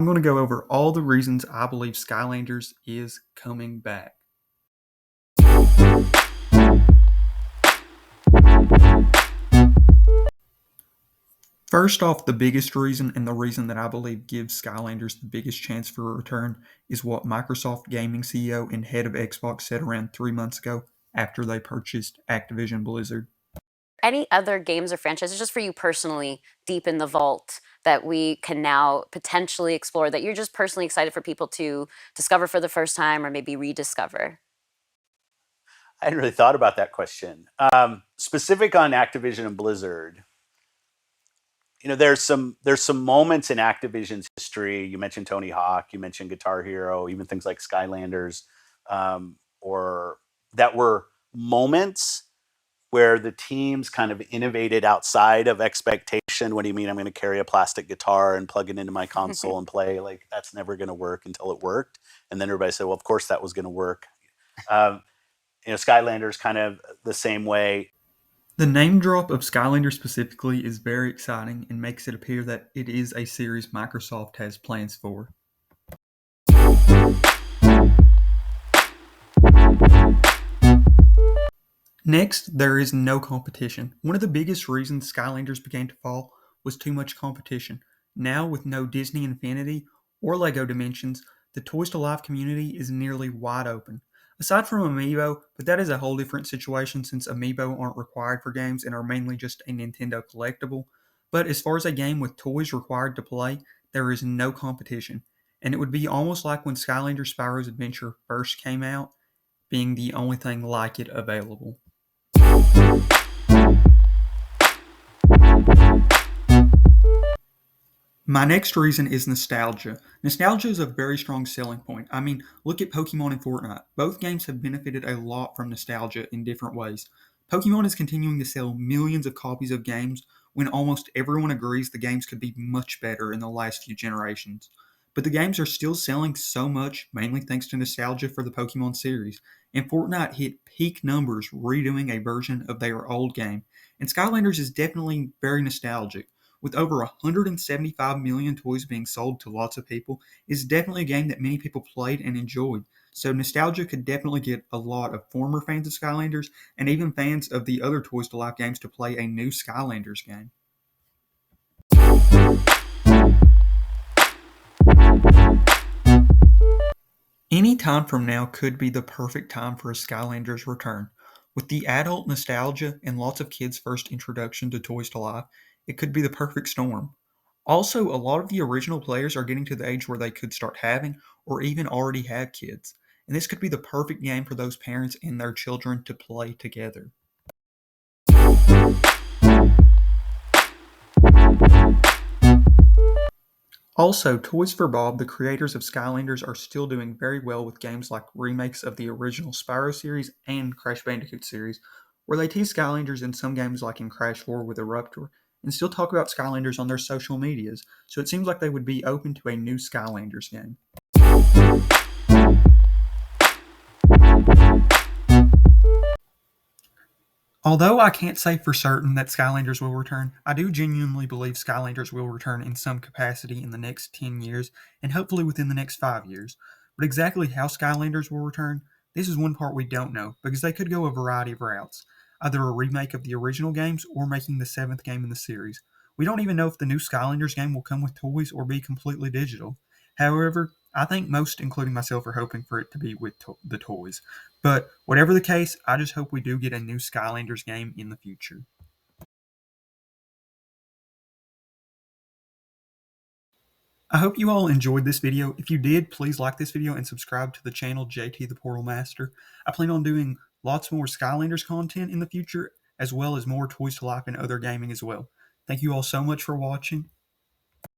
I'm going to go over all the reasons I believe Skylanders is coming back. First off, the biggest reason and the reason that I believe gives Skylanders the biggest chance for a return is what Microsoft Gaming CEO and head of Xbox said around 3 months ago after they purchased Activision Blizzard. Any other games or franchises, just for you personally, deep in the vault that we can now potentially explore that you're just personally excited for people to discover for the first time or maybe rediscover? I hadn't really thought about that question. Specific on Activision and Blizzard, there's some moments in Activision's history. You mentioned Tony Hawk, you mentioned Guitar Hero, even things like Skylanders, or that were moments where the teams kind of innovated outside of expectation. What do you mean? I'm going to carry a plastic guitar and plug it into my console and play? Like, that's never going to work until it worked. And then everybody said, well, of course that was going to work. Um, Skylanders kind of the same way. The name drop of Skylanders specifically is very exciting and makes it appear that it is a series Microsoft has plans for. Next, there is no competition. One of the biggest reasons Skylanders began to fall was too much competition. Now, with no Disney Infinity or LEGO Dimensions, the Toys to Life community is nearly wide open. Aside from Amiibo, but that is a whole different situation since Amiibo aren't required for games and are mainly just a Nintendo collectible. But as far as a game with toys required to play, there is no competition. And it would be almost like when Skylanders Spyro's Adventure first came out, being the only thing like it available. My next reason is nostalgia. Nostalgia is a very strong selling point. I mean, look at Pokemon and Fortnite. Both games have benefited a lot from nostalgia in different ways. Pokemon is continuing to sell millions of copies of games when almost everyone agrees the games could be much better in the last few generations. But the games are still selling so much, mainly thanks to nostalgia for the Pokemon series. And Fortnite hit peak numbers redoing a version of their old game. And Skylanders is definitely very nostalgic with over 175 million toys being sold to lots of people, is definitely a game that many people played and enjoyed. So nostalgia could definitely get a lot of former fans of Skylanders and even fans of the other Toys to Life games to play a new Skylanders game. Any time from now could be the perfect time for a Skylanders return. With the adult nostalgia and lots of kids' first introduction to Toys to Life, it could be the perfect storm. Also, a lot of the original players are getting to the age where they could start having or even already have kids, and this could be the perfect game for those parents and their children to play together. Also, Toys for Bob, the creators of Skylanders, are still doing very well with games like remakes of the original Spyro series and Crash Bandicoot series, where they tease Skylanders in some games like in Crash 4 with Eruptor, and still talk about Skylanders on their social medias, so it seems like they would be open to a new Skylanders game. Although I can't say for certain that Skylanders will return, I do genuinely believe Skylanders will return in some capacity in the next 10 years and hopefully within the next 5 years. But exactly how Skylanders will return, this is one part we don't know because they could go a variety of routes, either a remake of the original games or making the 7th game in the series. We don't even know if the new Skylanders game will come with toys or be completely digital. However, I think most, including myself, are hoping for it to be with the toys. But whatever the case, I just hope we do get a new Skylanders game in the future. I hope you all enjoyed this video. If you did, please like this video and subscribe to the channel JT the Portal Master. I plan on doing lots more Skylanders content in the future, as well as more Toys to Life and other gaming as well. Thank you all so much for watching.